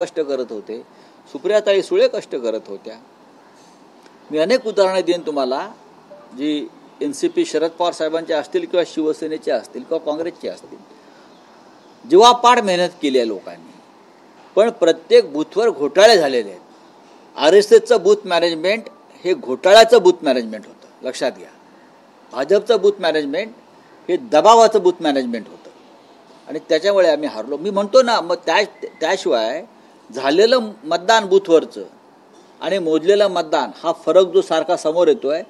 कष्ट करत होते, सुप्रियाताई सुळे कष्ट करत होत्या। मी अनेक उदाहरणे देईन तुम्हाला, जी NCP शरद पवार साहेबांचे असतील किंवा शिवसेनेचे असतील किंवा काँग्रेसचे असतील, जीवापाड मेहनत केली आहे लोकांनी, पण प्रत्येक बूथवर घोटाळे झालेले आहेत। RSSचं बूथ मॅनेजमेंट हे घोटाळ्याचं बूथ मॅनेजमेंट होतं, लक्षात घ्या। भाजपचं बूथ मॅनेजमेंट हे दबावाचं बूथ मॅनेजमेंट होतं आणि त्याच्यामुळे आम्ही हारलो। मी म्हणतो ना, मग त्याशिवाय झालेलं मतदान बूथवरचं आणि मोजलेलं मतदान हा फरक जो सारखा समोर येतोय,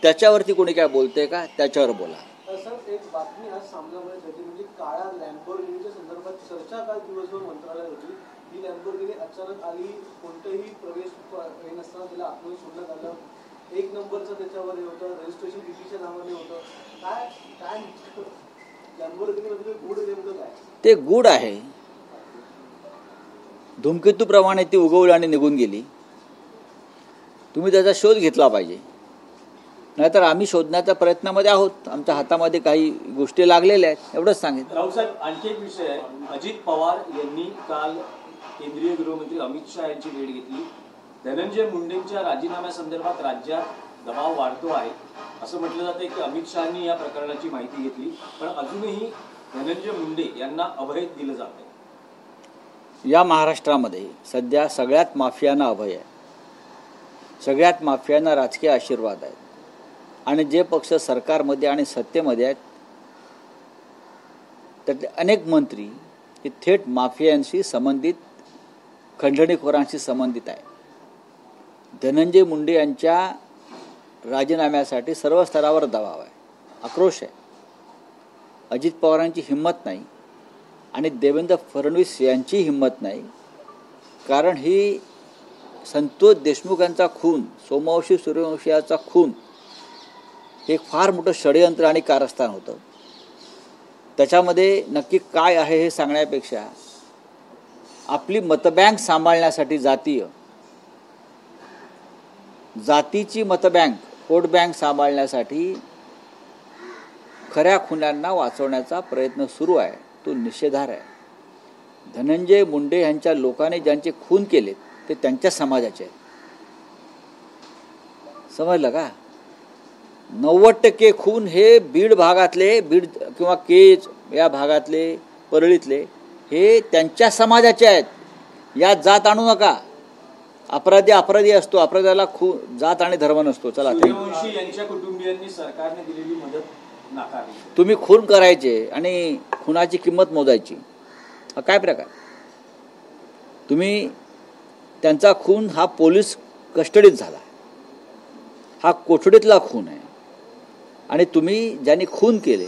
त्याच्यावरती कोणी काय बोलते का? त्याच्यावर बोला। सर, एक बातमी आज सामनामध्ये होती, म्हणजे काळ्या लॅम्बोर्गिनीच्या संदर्भात चर्चा काल दिवसभर मंत्रालयात होती। ही लॅम्बोर्गिनी अचानक आली, कोणतेही प्रवेश हे नसताना तिला आतमध्ये सोडण्यात आलं। 1 नंबरचं त्याच्यावर हे होतं, रजिस्ट्रेशन DTच्या नावाने होतं। काय लॅम्बोर्गिनीमध्ये गुड नेमकं काय? ते गुड आहे, धूमकेतूप्रमाणे ती उगवली आणि निघून गेली। तुम्ही त्याचा शोध घेतला पाहिजे, नाहीतर आम्ही शोधण्याच्या प्रयत्नामध्ये आहोत। आमच्या हातामध्ये काही गोष्टी लागलेल्या आहेत, एवढंच सांगितलं। रावसाहेब, आणखी एक विषय आहे। अजित पवार यांनी काल केंद्रीय गृहमंत्री अमित शहा यांची भेट घेतली। धनंजय मुंडेंच्या राजीनाम्यासंदर्भात राज्यात दबाव वाढतो आहे असं म्हटलं जातं की अमित शहांनी या प्रकरणाची माहिती घेतली, पण अजूनही धनंजय मुंडे यांना अभय दिलं जात आहे। या महाराष्ट्रामध्ये सध्या सगळ्यात माफियांना अभय आहे, सगळ्यात माफियांना राजकीय आशीर्वाद आहेत आणि जे पक्ष सरकारमध्ये आणि सत्तेमध्ये आहेत त्यातले अनेक मंत्री हे थेट माफियांशी संबंधित, खंडणीखोरांशी संबंधित आहे। धनंजय मुंडे यांच्या राजीनाम्यासाठी सर्व स्तरावर दबाव आहे, आक्रोश आहे। अजित पवारांची हिंमत नाही आणि देवेंद्र फडणवीस यांची हिंमत नाही, कारण ही संतोष देशमुख यांचा खून, सोमवंशी सूर्यवंशी याचा खून हे फार मोठं षडयंत्र आणि कारस्थान होतं। त्याच्यामध्ये नक्की काय आहे हे सांगण्यापेक्षा आपली मतबँक सांभाळण्यासाठी जातीची मतबँक, वोट बँक सांभाळण्यासाठी खऱ्या खुन्यांना वाचवण्याचा प्रयत्न सुरू आहे, तो निषेधार्ह आहे। धनंजय मुंडे यांच्या लोकांनी ज्यांचे खून केले ते त्यांच्या समाजाचे आहेत, समजलं का? 90% खून हे बीड भागातले, बीड किंवा केज या भागातले, परळीतले हे त्यांच्या समाजाचे आहेत। यात जात आणू नका। अपराधी असतो, अपराध्याला जात आणि धर्म नसतो। चला, सूर्यवंशी यांच्या कुटुंबियांनी सरकारने दिलेली मदत नाकारली। तुम्ही खून करायचे आणि खुनाची किंमत मोजायची, हा काय प्रकार? तुम्ही त्यांचा खून हा पोलीस कस्टडीत झाला, हा कोठडीतला खून आहे आणि तुम्ही ज्यांनी खून केले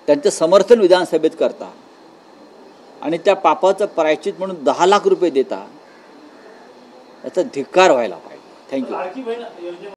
त्यांचं समर्थन विधानसभेत करता आणि त्या पापाचं प्रायश्चित म्हणून 10 लाख रुपये देता, याचा धिक्कार व्हायला पाहिजे। थँक्यू।